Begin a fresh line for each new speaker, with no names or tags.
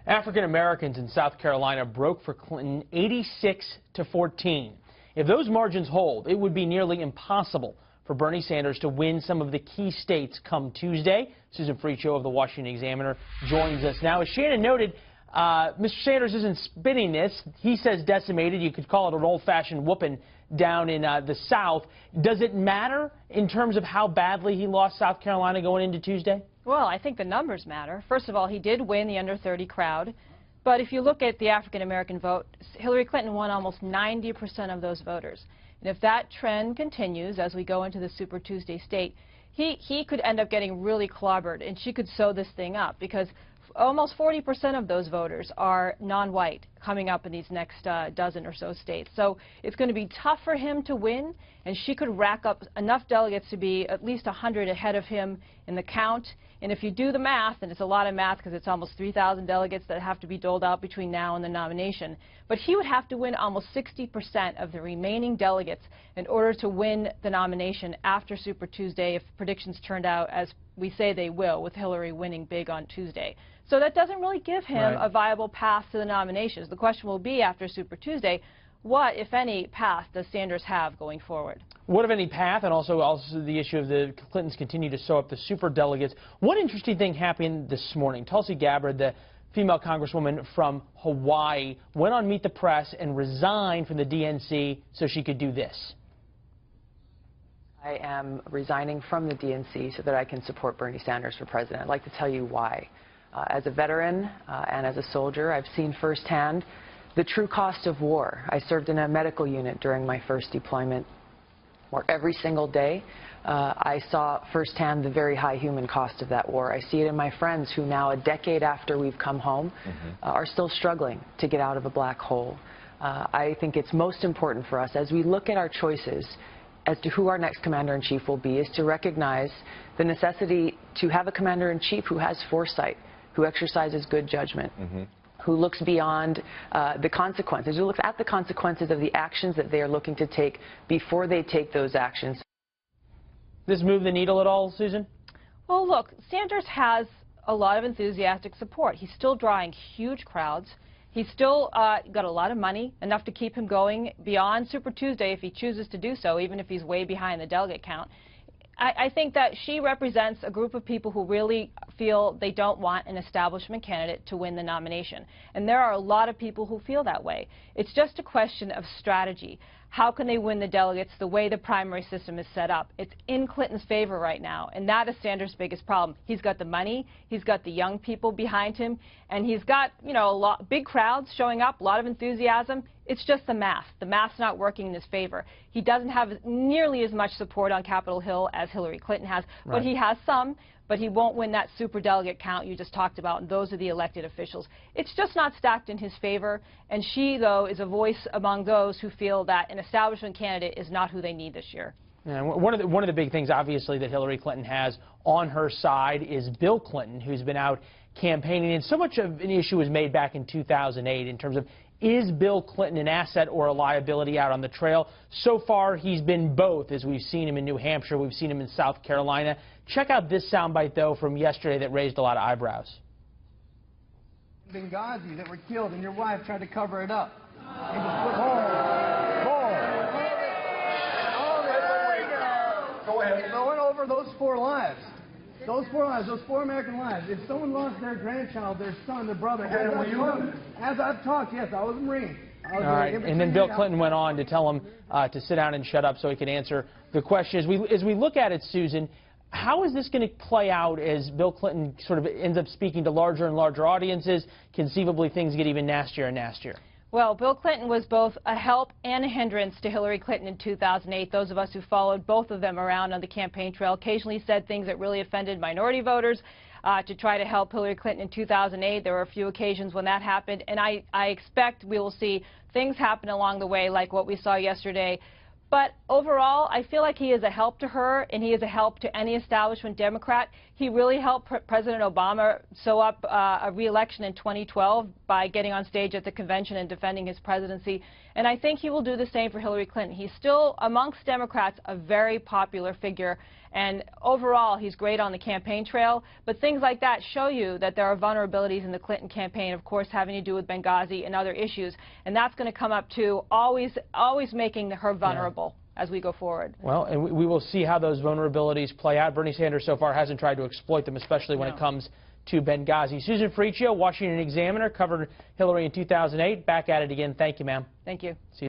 African Americans in South Carolina broke for Clinton 86-14. If those margins hold, it would be nearly impossible for Bernie Sanders to win some of the key states come Tuesday. Susan Friccio of the Washington Examiner joins us now. As Shannon noted, Mr. Sanders isn't spinning this. He says decimated. You could call it an old-fashioned whooping down in the South. Does it matter in terms of how badly he lost South Carolina going into Tuesday?
Well, I think the numbers matter. First of all, he did win the under 30 crowd. But if you look at the African-American vote, Hillary Clinton won almost 90% of those voters. And if that trend continues as we go into the Super Tuesday state, he could end up getting really clobbered, and she could sew this thing up, because almost 40% of those voters are non-white coming up in these next dozen or so states. So it's going to be tough for him to win, and she could rack up enough delegates to be at least 100 ahead of him in the count. And if you do the math, and it's a lot of math because it's almost 3,000 delegates that have to be doled out between now and the nomination, but he would have to win almost 60% of the remaining delegates in order to win the nomination after Super Tuesday if predictions turned out as we say they will, with Hillary winning big on Tuesday. So that doesn't really give him a viable path to the nominations. The question will be after Super Tuesday, what, if any, path does Sanders have going forward?
What, if any, path, and also the issue of the Clintons continue to sew up the super delegates. One interesting thing happened this morning. Tulsi Gabbard, the female congresswoman from Hawaii, went on Meet the Press and resigned from the DNC so she could do this.
I am resigning from the DNC so that I can support Bernie Sanders for president. I'd like to tell you why. As a veteran and as a soldier, I've seen firsthand the true cost of war. I served in a medical unit during my first deployment, where every single day I saw firsthand the very high human cost of that war. I see it in my friends who now, a decade after we've come home, are still struggling to get out of a black hole. I think it's most important for us, as we look at our choices as to who our next commander-in-chief will be, is to recognize the necessity to have a commander-in-chief who has foresight, who exercises good judgment, who looks beyond the consequences, who looks at the consequences of the actions that they are looking to take before they take those actions.
Does this move the needle at all, Susan?
Well, look, Sanders has a lot of enthusiastic support. He's still drawing huge crowds. He's still got a lot of money, enough to keep him going beyond Super Tuesday if he chooses to do so, even if he's way behind the delegate count. I think that she represents a group of people who really feel they don't want an establishment candidate to win the nomination. And there are a lot of people who feel that way. It's just a question of strategy. How can they win the delegates the way the primary system is set up? It's in Clinton's favor right now, and that is Sanders' biggest problem. He's got the money, he's got the young people behind him, and he's got, you know, big crowds showing up, a lot of enthusiasm. It's just the math. The math's not working in his favor. He doesn't have nearly as much support on Capitol Hill as Hillary Clinton has, but he has some. But he won't win that superdelegate count you just talked about, and those are the elected officials. It's just not stacked in his favor, and she, though, is a voice among those who feel that an establishment candidate is not who they need this year.
Yeah, one of the big things, obviously, that Hillary Clinton has on her side is Bill Clinton, who's been out campaigning, and so much of an issue was made back in 2008 in terms of, is Bill Clinton an asset or a liability out on the trail? So far, he's been both, as we've seen him in New Hampshire, we've seen him in South Carolina. Check out this soundbite, though, from yesterday that raised a lot of eyebrows.
Benghazi that were killed, and your wife tried to cover it up. Go ahead. I went over those 4 lives. Those 4 lives, those 4 American lives. If someone lost their grandchild, their son, their brother, as I've talked, yes, I was a Marine.
All right, and then Bill Clinton went on to tell him to sit down and shut up so he could answer the question. As we look at it, Susan, how is this going to play out as Bill Clinton sort of ends up speaking to larger and larger audiences? Conceivably, things get even nastier and nastier.
Well, Bill Clinton was both a help and a hindrance to Hillary Clinton in 2008. Those of us who followed both of them around on the campaign trail occasionally said things that really offended minority voters to try to help Hillary Clinton in 2008. There were a few occasions when that happened, and I expect we will see things happen along the way like what we saw yesterday. But overall, I feel like he is a help to her, and he is a help to any establishment Democrat. He really helped President Obama sew up a re-election in 2012 by getting on stage at the convention and defending his presidency. And I think he will do the same for Hillary Clinton. He's still, amongst Democrats, a very popular figure. And overall, he's great on the campaign trail. But things like that show you that there are vulnerabilities in the Clinton campaign, of course, having to do with Benghazi and other issues. And that's going to come up, too, always making her vulnerable as we go forward.
Well, and we will see how those vulnerabilities play out. Bernie Sanders so far hasn't tried to exploit them, especially when it comes to Benghazi. Susan Friccio, Washington Examiner, covered Hillary in 2008. Back at it again. Thank you, ma'am.
Thank you.
See you.